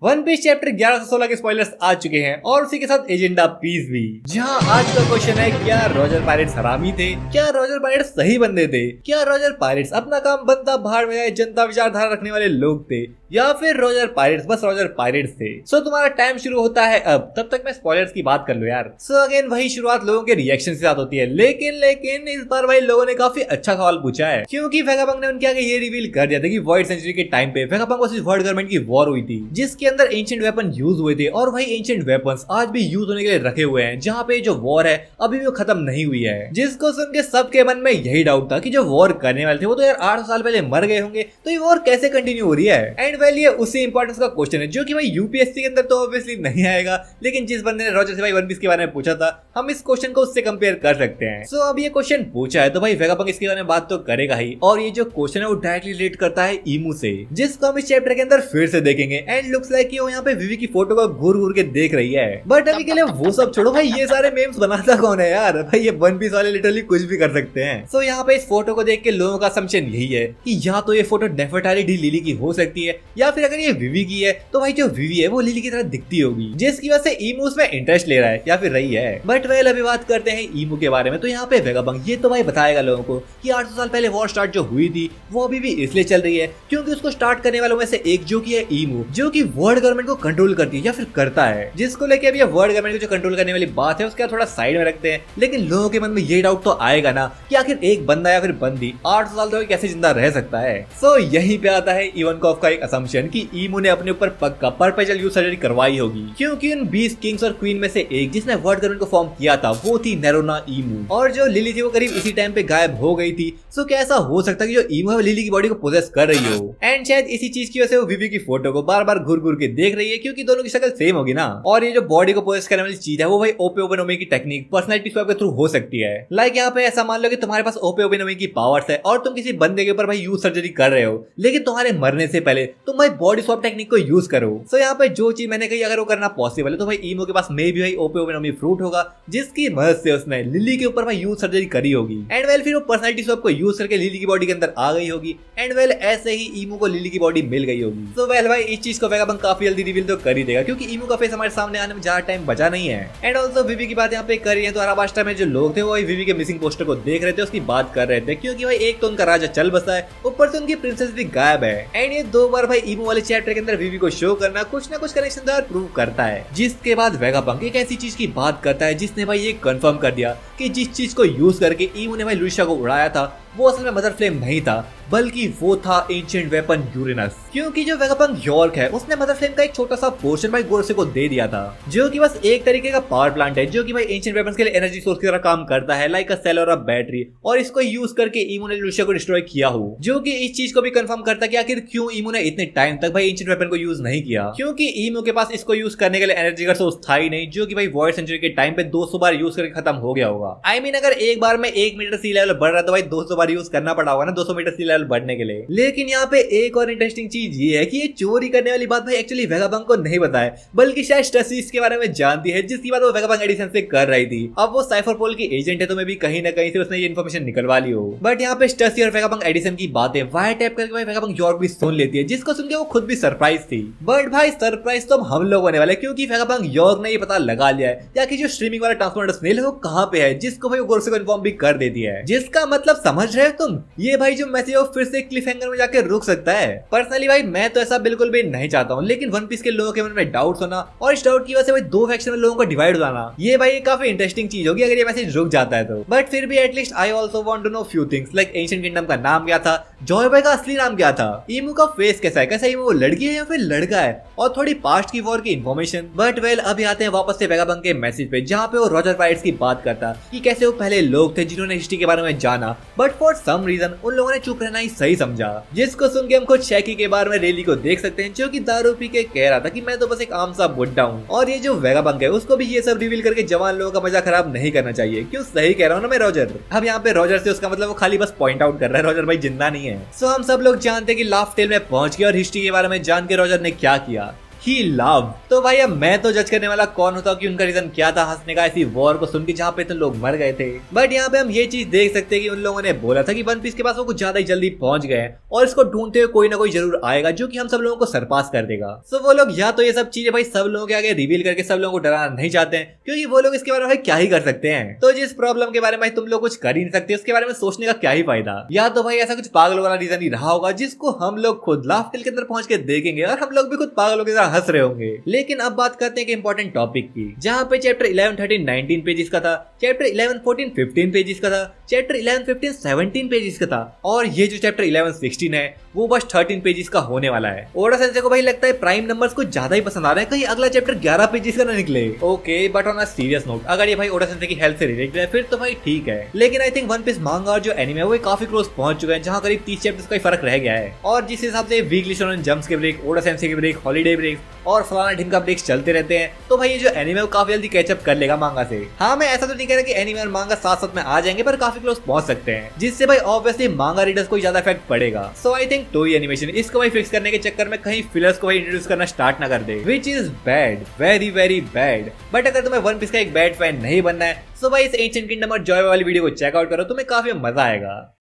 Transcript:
One piece chapter 11 से 16 के spoilers आ चुके हैं और उसी के साथ एजेंडा पीस भी। जहां आज का क्वेश्चन है, क्या रॉजर पायरेट्स हरामी थे? क्या रॉजर पायरेट्स सही बंदे थे? क्या रॉजर पायरेट्स अपना काम बनता भाड़ में जाए जनता विचारधारा रखने वाले लोग थे, या फिर रॉजर पायरेट्स बस रॉजर पायरेट्स थे? सो तुम्हारा टाइम शुरू होता है अब, तब तक मैं स्पॉयलर्स की बात कर लो यार। सो अगेन वही शुरुआत लोगों के रिएक्शन के साथ होती है, लेकिन इस बार भाई लोगों ने काफी अच्छा सवाल पूछा है, क्योंकि वेगापंक ने उनके आगे ये रिवील कर दिया था कि वॉइड सेंचुरी के टाइम पे वेगापंक वर्सेस वर्ल्ड गवर्नमेंट की वॉर हुई थी, जिसके अंदर एंशिएंट वेपन यूज हुए थे और वही एंशिएंट वेपन्स आज भी यूज होने के लिए रखे हुए हैं, जहाँ पे जो वॉर है अभी भी वो खत्म नहीं हुई है। जिसको सुन के सबके मन में यही डाउट था कि जो वॉर करने वाले थे वो तो यार 800 साल पहले मर गए होंगे, तो ये वॉर कैसे कंटिन्यू हो रही है? एंड वेल ये उसी इंपॉर्टेंस का क्वेश्चन है जो कि भाई यूपीएससी के अंदर तो ऑब्वियसली नहीं आएगा, लेकिन जिस बंदे ने रॉजर से भाई वन पीस के बारे में पूछा था, हम इस क्वेश्चन को उससे कंपेयर कर सकते हैं। सो अब ये क्वेश्चन पूछा है तो भाई वेगापंक इसके बारे में बात तो करेगा ही, और ये जो क्वेश्चन है वो डायरेक्टली रिलेट करता है ईमू से, जिसको हम इस चैप्टर के अंदर फिर से देखेंगे। एंड लुक्स लाइक वो यहाँ पे विवी की फोटो को घूर घूर के देख रही है। बट अभी के लिए वो सब छोड़ो भाई, ये सारे मेम्स बनाता कौन है यार? भाई ये वन पीस वाले लिटरली कुछ भी कर सकते हैं। सो यहाँ पे इस फोटो को देख के लोगों का असम्पशन यही है कि या तो ये फोटो नेफर्टारी डी लिली की हो सकती है, या फिर अगर ये विवी की है तो भाई जो विवी है वो लिली की तरह दिखती होगी, जिसकी वजह से ईमू उसमें इंटरेस्ट ले रहा है या फिर रही है। बट वेल अभी बात करते हैं ईमू के बारे में। तो यहाँ पे वेगापंक ये तो भाई बताएगा लोगों को कि 800 साल पहले वॉर स्टार्ट जो हुई थी वो अभी भी इसलिए चल रही है क्योंकि उसको स्टार्ट करने वालों में से एक जो की है ईमू, जो की वर्ल्ड गवर्नमेंट को कंट्रोल करती है या फिर करता है, जिसको लेके अभी वर्ल्ड गवर्नमेंट को जो कंट्रोल करने वाली बात है उसका थोड़ा साइड में रखते हैं। लेकिन लोगों के मन में ये डाउट तो आएगा ना कि आखिर एक बंदा या फिर बंदी 800 साल तक कैसे जिंदा रह सकता है। सो यहीं पे आता है इवानकोव का एक असम्पशन कि ईमू ने अपने ऊपर पक्का परपेचुअल यूथ सर्जरी करवाई होगी, क्योंकि उन 20 किंग्स और क्वीन में से एक जिसने वर्ल्ड गवर्नमेंट को फॉर्म किया था वो थी नेरोना ईमू, और जो लिली थी वो करीब इसी टाइम पे गायब हो गई थी। सो क्या ऐसा हो सकता है कि जो ईमू है लिली की बॉडी को पोजेस कर रही हो, एंड शायद इसी चीज की वजह से वो विवी की फोटो को बार बार घूर घूर के देख रही है, क्योंकि दोनों की शक्ल सेम होगी ना। और ये जो बॉडी को पोजेस करने वाली चीज है वो भाई ओपे ओबेनोमी की टेक्निक पर्सनैलिटी स्वैप के थ्रू हो सकती है। लाइक यहाँ पे ऐसा मान लो कि तुम्हारे पास ओपे ओबेनोमी की पावर्स है और तुम किसी बंदे के ऊपर भाई यूज सर्जरी कर रहे हो, लेकिन तुम्हारे मरने से पहले तुम भाई बॉडी स्वैप टेक्निक को यूज करो। सो यहाँ पे जो चीज मैंने कही अगर वो करना पॉसिबल है तो भाई ईमो के पास मे भी भाई ओपे ओबेनोमी फ्रूट होगा, जिसकी मदद से उसने लिली के ऊपर भाई यूज सर्जरी करी होगी। एंड वेल फिर वो पर्सनैलिटी स्वैप को यूज करके लिली की बॉडी के अंदर आ गई होगी। एंड वेल ऐसे ही ईमो को लिली की बॉडी मिल गई होगी। सो वेल भाई इस चीज को वेगापंक काफी जल्दी रिवील तो कर ही देगा, क्योंकि ईमो का फेस हमारे सामने आने में ज्यादा टाइम बचा नहीं है। एंड ऑल्सो विवी की बात यहाँ पे कर रही है तो अराबास्टा में जो लोग थे वो विवी के मिसिंग पोस्टर को देख रहे थे, उसकी बात कर रहे थे, क्योंकि भाई एक तो उनका राजा चल बसा है, ऊपर से उनकी प्रिंसेस भी गायब है। एंड ये 2 बार भाई ईमो वाले चैप्टर के अंदर विवी को शो करना कुछ ना कुछ कनेक्शन दार प्रूव करता है। जिसके बाद वेगापंक एक ऐसी चीज की बात करता है जिसने भाई ये कंफर्म कर दिया कि जिस चीज को यूज करके ईमो ने भाई लुशिया को उड़ाया था वो असल में मदर फ्लेम नहीं था, बल्कि वो था एंशिएंट वेपन यूरेनस। क्योंकि जो वेगापंक यॉर्क है उसने मदर फ्लेम का एक छोटा सा पोर्शन भाई गोरसे को दे दिया था, जो कि बस एक तरीके का पावर प्लांट है जो कि भाई एंशिएंट वेपन्स के लिए एनर्जी सोर्स की तरह काम करता है, लाइक अ सेल और अ बैटरी। और इसको यूज करके ईमो ने लुशिया को डिस्ट्रॉय किया हो, जो कि इस चीज को भी कंफर्म करता है कि आखिर क्यों ईमो ने इतने टाइम तक भाई एंशिएंट वेपन को यूज नहीं किया, क्योंकि ईमो के पास इसको यूज करने के लिए एनर्जी का सोर्स था ही नहीं, जो कि भाई वॉइड सेंचुरी के टाइम पे 200 बार यूज करके खत्म हो गया होगा। आई मीन अगर एक बार में 1 मीटर सी लेवल बढ़ रहा तो भाई 200 बार यूज करना पड़ा होगा ना 200 मीटर सी लेवल बढ़ने के लिए। लेकिन यहाँ पे एक और इंटरेस्टिंग चीज ये है कि ये चोरी करने वाली बात भाई एक्चुअली वेगापंक को नहीं बताया, बल्कि शायद स्टसी इसके बारे में जानती है, जिसकी बात वो वेगापंक एडिसन से कर रही थी। अब वो साइफरपोल की एजेंट है तो मैं भी कहीं ना कहीं से उसने ये इन्फॉर्मेशन निकलवा ली हो। बट यहाँ पे स्टसी और वेगापंक एडिसन की बातें वायर टैप करके भाई वेगापंक यॉर्क भी सुन लेती है, जिसको सुन के वो खुद भी सरप्राइज थी। बट भाई सरप्राइज तो हम लोग होने वाले, क्योंकि वेगापंक यॉर्क ने ये पता लगा लिया है या कि जो स्ट्रीमिंग वाला ट्रांसफॉर्मर स्नेल है वो कहाँ पे है, जिसको भाई गोरसे को इन्फॉर्म भी कर देती है। जिसका मतलब समझ रहे हो तुम, ये भाई जो मैसेज वो फिर से क्लिफ हैंगर में जाकर रुक सकता है। पर्सनली भाई मैं तो ऐसा बिल्कुल भी नहीं चाहता हूँ, लेकिन वन पीस के लोगों के मन में डाउट्स होना और इस डाउट की वजह से भाई 2 फैक्शन में लोगों को डिवाइड हो जाना, ये भाई काफी इंटरेस्टिंग चीज होगी अगर ये मैसेज रुक जाता है तो। बट फिर भी at least I also want to know few things, like ancient kingdom का नाम क्या था, जॉय बॉय का असली नाम क्या था, ईमू का फेस कैसा है, कैसा ईमू वो लड़की है या फिर लड़का है, और थोड़ी पास्ट की वॉर की इन्फॉर्मेशन। बट वेल अभी आते हैं वापस से वेगापंक के मैसेज पे, जहाँ पे वो रॉजर पायरेट्स की बात करता कि कैसे वो पहले लोग थे जिन्होंने हिस्ट्री के बारे में जाना, बट फॉर सम रीजन उन लोगों ने चुप रहना ही सही समझा। जिसको सुन के हम खुद शैकी के बारे में रेली को देख सकते हैं, जो कि दारू पी के कह रहा था कि मैं तो बस एक आम सा बुड्ढा हूँ। और ये जो वेगापंक है उसको भी ये सब रिवील करके जवान लोगों का मजा खराब नहीं करना चाहिए। क्यों सही कह रहा हूँ ना मैं रॉजर। अब यहाँ पे रॉजर से उसका मतलब वो खाली बस पॉइंट आउट कर रहा है, रॉजर भाई जिंदा नहीं है। सो हम सब लोग जानते हैं कि लाफ्ट टेल में पहुंच गए और हिस्ट्री के बारे में जान के रॉजर ने क्या किया, ही लव। तो भाई अब मैं तो जज करने वाला कौन होता हूँ कि उनका रीजन क्या था हंसने का ऐसी वॉर को सुन के जहाँ पे इतने लोग मर गए थे। बट यहाँ पे हम ये चीज देख सकते हैं कि उन लोगों ने बोला था कि वन पीस के पास वो कुछ ज्यादा ही जल्दी पहुंच गए और इसको ढूंढते हुए कोई ना कोई जरूर आएगा जो कि हम सब लोगों को सरपास कर देगा। सो वो लोग या तो ये सब चीजें भाई सब लोगों के आगे रिवील करके सब लोगों को डराना नहीं चाहते हैं, क्योंकि वो लोग इसके बारे में भाई क्या ही कर सकते हैं। तो जिस प्रॉब्लम के बारे में तुम लोग कुछ कर ही नहीं सकते उसके बारे में सोचने का क्या ही फायदा। या तो भाई ऐसा कुछ पागल वाला रीजन ही रहा होगा जिसको हम लोग खुद लाफ के अंदर पहुंच के देखेंगे और हम लोग भी खुद पागलों के साथ हंस रहे होंगे। लेकिन अब बात करते हैं कि इंपॉर्टेंट टॉपिक की, जहाँ पे चैप्टर 11, 13, 19 पेजेस का था, चैप्टर 11, 14, 15 पेजेस का था, चैप्टर 11, 15, 17 पेजेस का था, और ये जो चैप्टर 11, 16 है वो बस 13 पेजेस का होने वाला है। ओडा सेंसे को भाई लगता है प्राइम नंबर्स को ज्यादा ही पसंद आ रहा है, कहीं अगला चैप्टर 11 पेजेस का ना निकले। Okay, but on a serious note, अगर ये भाई ओडा सेंसे की हेल्थ से रिलेटेड है फिर तो भाई ठीक है, लेकिन आई थिंक वन पीस मांगा और जो एनिमे है वो काफी क्लोज पहुंच चुके हैं, जहां करीब 30 चैप्टर्स का ही फर्क रह गया है। और जिस हिसाब से वीकली शोनन जंप्स के ब्रेक, ओडा सेंसे के ब्रेक, हॉलीडे ब्रेक और फलाना ढिमका ब्रेक्स चलते रहते हैं, तो भाई ये जो एनिमे वो काफी जल्दी कैचअप कर लेगा मांगा से। हाँ, मैं ऐसा तो नहीं कह रहा कि एनिमे और मांगा साथ साथ में आ जाएंगे, पर काफी क्लोज पहुंच सकते हैं, जिससे भाई ऑब्वियसली मांगा रीडर्स को ज्यादा इफेक्ट पड़ेगा। सो आई थिंक टोई एनिमेशन इसको भाई फिक्स करने के चक्कर में कहीं फिलर्स को भाई इंट्रोड्यूस करना स्टार्ट ना कर दे, which is bad, very very bad. But अगर तुम्हें वन पीस का एक बैड फैन नहीं बनना है, सो भाई इस एंशिएंट किंगडम और जॉय वाली वीडियो को चेकआउट करो, तुम्हें काफी मजा आएगा।